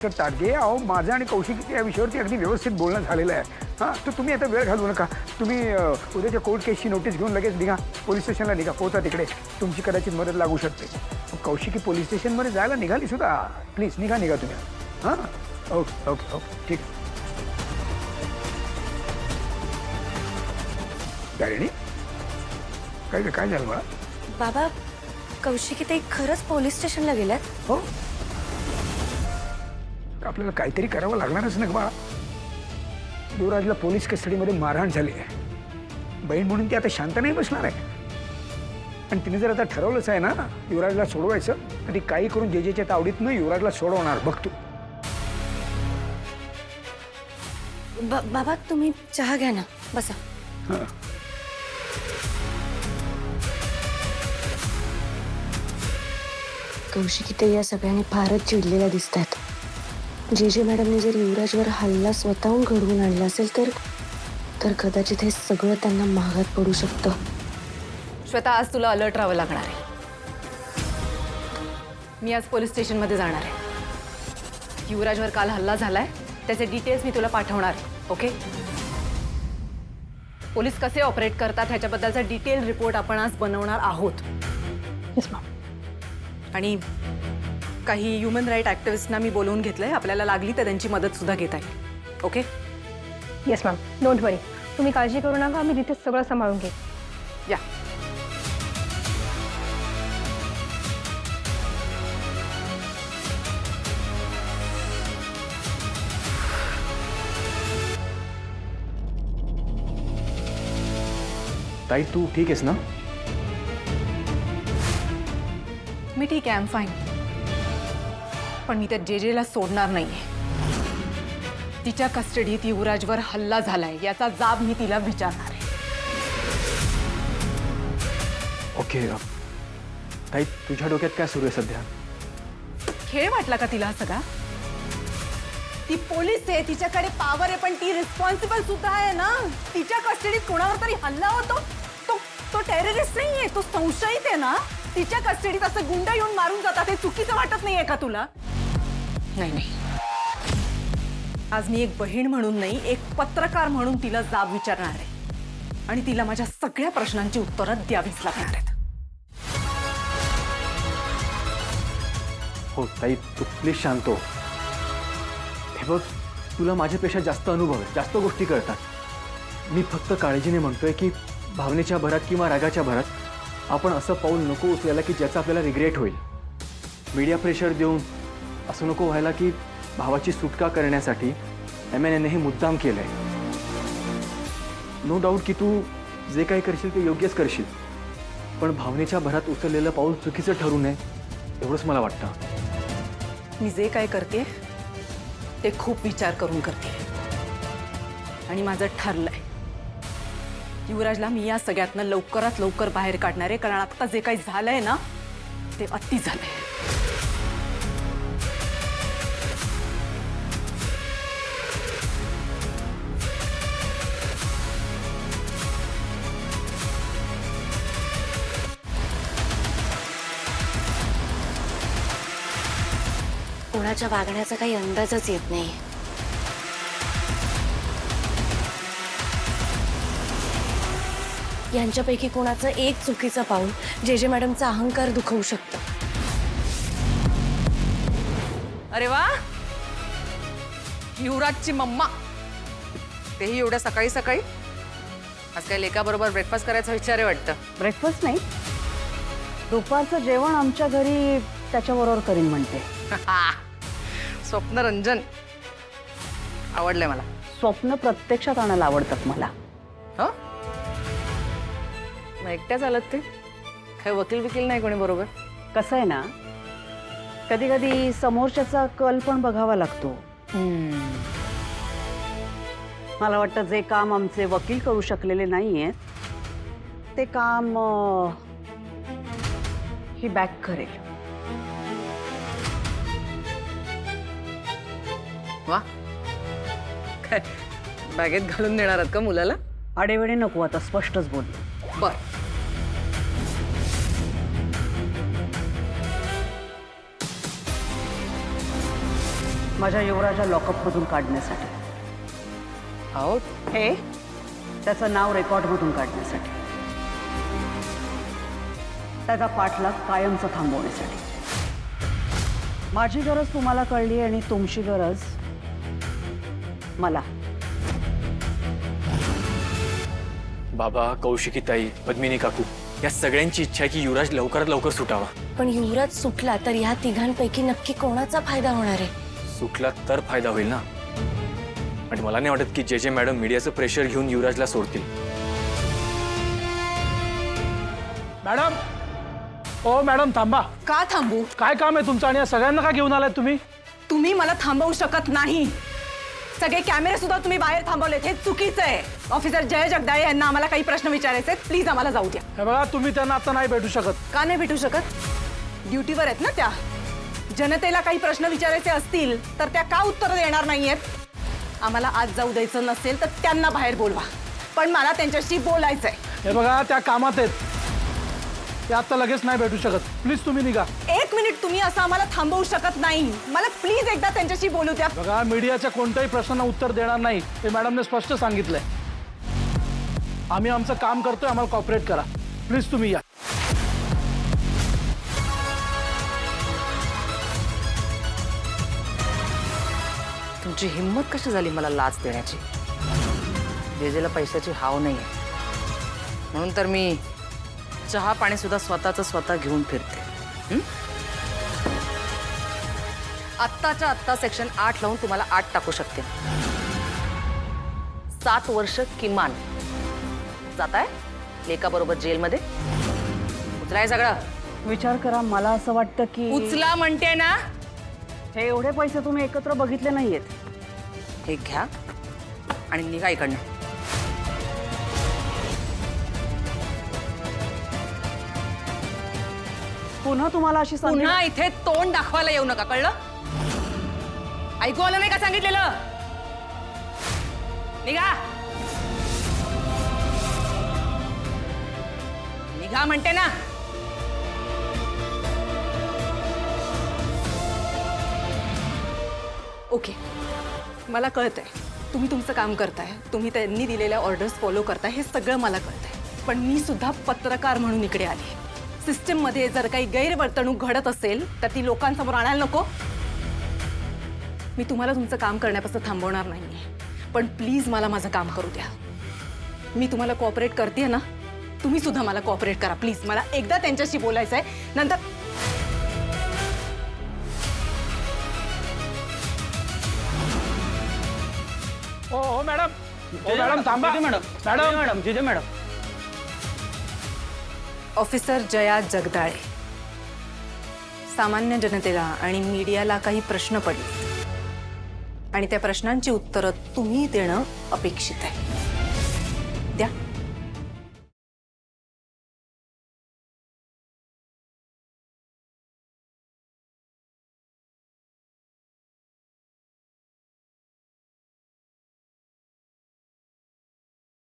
करतात गे अहो माझं आणि कौशिक या विषयावरती अगदी व्यवस्थित बोलणं झालेलं आहे हां तर तुम्ही आता वेळ घालवू नका तुम्ही उद्याच्या कोर्ट केसची नोटीस घेऊन लगेच निघा पोलीस स्टेशनला निघा पोहोचा तिकडे तुमची कदाचित मदत लागू शकते कौशिकी पोलीस स्टेशनमध्ये जायला निघाली सुद्धा प्लीज निघा तुम्ही हां ओके ओके ओके ठीक काय काय झालं मला बाबा कौशिकी ते खरंच पोलीस स्टेशनला गेल्यात हो आपल्याला काहीतरी करावं लागणारच ना बा युवराजला पोलीस कस्टडीमध्ये मारहाण झाली आहे बहीण म्हणून ती आता शांत नाही बसणार आहे आणि तिने जर आता ठरवलंच आहे ना युवराजला सोडवायचं तर ती काही करून जेजेच्या तावडीतनं युवराजला सोडवणार बघ तू बाबा तुम्ही चहा घ्या ना बसा हां कौशिकी ते या सगळ्यांनी फारच चिडलेल्या दिसत आहेत जे मॅडमने जर युवराजवर हल्ला स्वतःहून घडवून आणला असेल तर कदाचित हे सगळं त्यांना महागात पडू शकतं. श्वेता आज तुला अलर्ट राहावं लागणार आहे. मी आज पोलीस स्टेशनमध्ये जाणार आहे. युवराजवर काल हल्ला झालाय त्याचे डिटेल्स मी तुला पाठवणार आहे. ओके पोलीस कसे ऑपरेट करतात ह्याच्याबद्दलचा डिटेल रिपोर्ट आपण आज बनवणार आहोत. Yes ma'am. आणि काही ह्युमन राईट ॲक्टिव्हिस्टना मी बोलवून घेतलंय आपल्याला लागली तर त्यांची मदत सुद्धा घेता येईल. ओके येस मॅम डोंट वरी तुम्ही काळजी करू नका आम्ही तिथे सगळं सांभाळून घेऊ. या ताई तू ठीक आहेस ना मी ठीक आहे. I am fine. पण मी त्या जेजेला सोडणार नाहीये. तिच्या कस्टडीत युवराजवर हल्ला झालाय याचा जाब मी तिला विचारणार आहे. ओके ताई तुझ्या डोक्यात काय सुरू आहे सध्या खेळ वाटला का तिला सगळा? ती पोलीस आहे तिच्याकडे पॉवर आहे पण ती रिस्पॉन्सिबल सुद्धा आहे ना. तिच्या कस्टडीत कोणावर तरी हल्ला होतो तो टेररिस्ट नाहीये तो संशयित आहे ना. तिच्या कस्टडीत असं गुंड येऊन मारून जातात हे चुकीचं वाटत नाहीये का तुला? नाही आज मी एक बहीण म्हणून नाही एक पत्रकार म्हणून तिला जाब विचारणार आहे आणि तिला माझ्या सगळ्या प्रश्नांची उत्तरं द्यावीच लागणार आहेत. हो ताई तू प्लीज शांत हो. हे बघ तुला माझ्यापेक्षा जास्त अनुभव आहे जास्त गोष्टी कळतात. मी फक्त काळजीने म्हणतोय की भावनेच्या भरात किंवा रागाच्या भरात आपण असं पाऊल नको उचलायला की ज्याचा आपल्याला रिग्रेट होईल. मीडिया प्रेशर देऊन असं नको व्हायला की भावाची सुटका करण्यासाठी MNN हे मुद्दाम केलंय. नो डाऊट की तू जे काही करशील ते योग्यच करशील पण भावनेच्या भरात उचललेलं पाऊल चुकीचं ठरू नये एवढंच मला वाटतं. मी जे काय करते ते खूप विचार करून करते आणि माझं ठरलंय युवराजला मी या सगळ्यातनं लवकरात लवकर बाहेर काढणार आहे कारण आता जे काही झालंय ना ते अति झालंय. कोणाच्या वागण्याचा काही अंदाजच येत नाही. यांच्यापैकी कोणाचं एक चुकीचं पाऊल जे मॅडमचा अहंकार दुखवू शकतं. अरे वा युवराजची मम्मा तेही एवढ्या सकाळी सकाळी. आज काही लेकाबरोबर ब्रेकफास्ट करायचा विचार आहे वाटतं. ब्रेकफास्ट नाही दुपारचं जेवण आमच्या घरी त्याच्याबरोबर करीन म्हणते. स्वप्नरंजन आवडलंय मला. स्वप्न प्रत्यक्षात आणायला आवडतात मला. हो मग एकट्याच आलात ते काही वकील नाही कोणी बरोबर? कसं आहे ना कधी कधी समोरच्याचा कल पण बघावा लागतो. मला वाटतं जे काम आमचे वकील करू शकलेले नाहीये ते काम ही बॅक करेल. वा काय बॅगेत घालून देणार आहात का मुलाला? आडेवेडे नको आता स्पष्टच बोल. बर माझ्या युवराजा लॉकअपमधून काढण्यासाठी. अहो हे त्याचं नाव रेकॉर्डमधून काढण्यासाठी. त्याचा पाठलाग कायमचा थांबवण्यासाठी. माझी गरज तुम्हाला कळली आणि तुमची गरज मला. बाबा, कौशिकीताई, पद्मिनी काकू, या सगळ्यांची इच्छा आहे की युवराज लवकरात लवकर सुटावा. पण युवराज सुटला तर ह्या तिघांपैकी नक्की कोणाचा फायदा होणार आहे? सुटला तर फायदा होईल ना. आणि मला नाही वाटत की जे मॅडम मीडियाचं प्रेशर घेऊन युवराजला सोडतील. मॅडम, ओ मॅडम थांबा. का थांबू? काय काम आहे तुमचं आणि या सगळ्यांना का घेऊन आलाय तुम्ही? तुम्ही मला थांबवू शकत नाही. सगळे कॅमेरे सुद्धा तुम्ही बाहेर थांबवलेत, हे चुकीचं आहे. ऑफिसर जय जगदाळे यांना आम्हाला काही प्रश्न विचारायचे आहेत, प्लीज आम्हाला जाऊ द्या. हे बघा, तुम्ही त्यांना आता नाही भेटू शकत. का नाही भेटू शकत? ड्युटीवर आहेत ना त्या. जनतेला काही प्रश्न विचारायचे असतील तर त्या का उत्तर देणार नाहीयेत? आम्हाला आज जाऊ द्यायचं नसेल तर त्यांना बाहेर बोलवा, पण मला त्यांच्याशी बोलायचंय. हे बघा, त्या कामात आहेत, ते आता लगेच नाही भेटू शकत. प्लीज तुम्ही निघा. एक मिनिट, तुम्ही असं आम्हाला थांबवू शकत नाही. मला प्लीज एकदा त्यांच्याशी बोलू द्या. बघा, मीडियाच्या कोणत्याही प्रश्नांना उत्तर देणार नाही हे मॅडमने स्पष्ट सांगितलंय. आम्ही आमचं काम करतोय, आम्हाला कॉपरेट करा. प्लीज तुम्ही या. तुमची हिंमत कशी झाली मला लाच देण्याची? जेजेला पैशाची हाव नाही आहे म्हणून तर मी चहा पाणी सुद्धा स्वतःचं स्वतः घेऊन फिरते. आत्ताच्या आत्ता सेक्शन 8 लावून तुम्हाला 8 टाकू शकते. 7 वर्ष किमान जाताय लेकाबरोबर जेलमध्ये. उचलाय सगळं. विचार करा, मला असं वाटतं की उचला म्हणते ना. हे एवढे पैसे तुम्ही एकत्र बघितले नाहीयेत. हे घ्या आणि निघा इकडनं. पुन्हा तुम्हाला अशी संधी. पुन्हा इथे तोंड दाखवायला येऊ नका, कळलं? ऐकू आलं नाही का सांगितलेलं? निघा. निघा म्हणते ना. ओके, मला कळतंय तुम्ही तुमचं काम करताय, तुम्ही त्यांनी दिलेल्या ऑर्डर्स फॉलो करताय, हे सगळं मला कळतंय. पण मी सुद्धा पत्रकार म्हणून इकडे आली. सिस्टीममध्ये जर काही गैरवर्तणूक घडत असेल तर ती लोकांसमोर आणायला नको. मी तुम्हाला तुमचं काम करण्यापासून थांबवणार नाहीये, पण प्लीज मला माझं काम करू द्या. मी तुम्हाला कोऑपरेट करते ना, तुम्ही सुद्धा मला कोऑपरेट करा प्लीज. मला एकदा त्यांच्याशी बोलायचं आहे, नंतर ओ मॅडम, ओ मॅडम थांबा. Madam, जिजे madam. Officer Jaya Jagdale, सामान्य जनतेला आणि मीडियाला काही प्रश्न पडले आणि त्या प्रश्नांची उत्तरं तुम्ही देणं अपेक्षित आहे.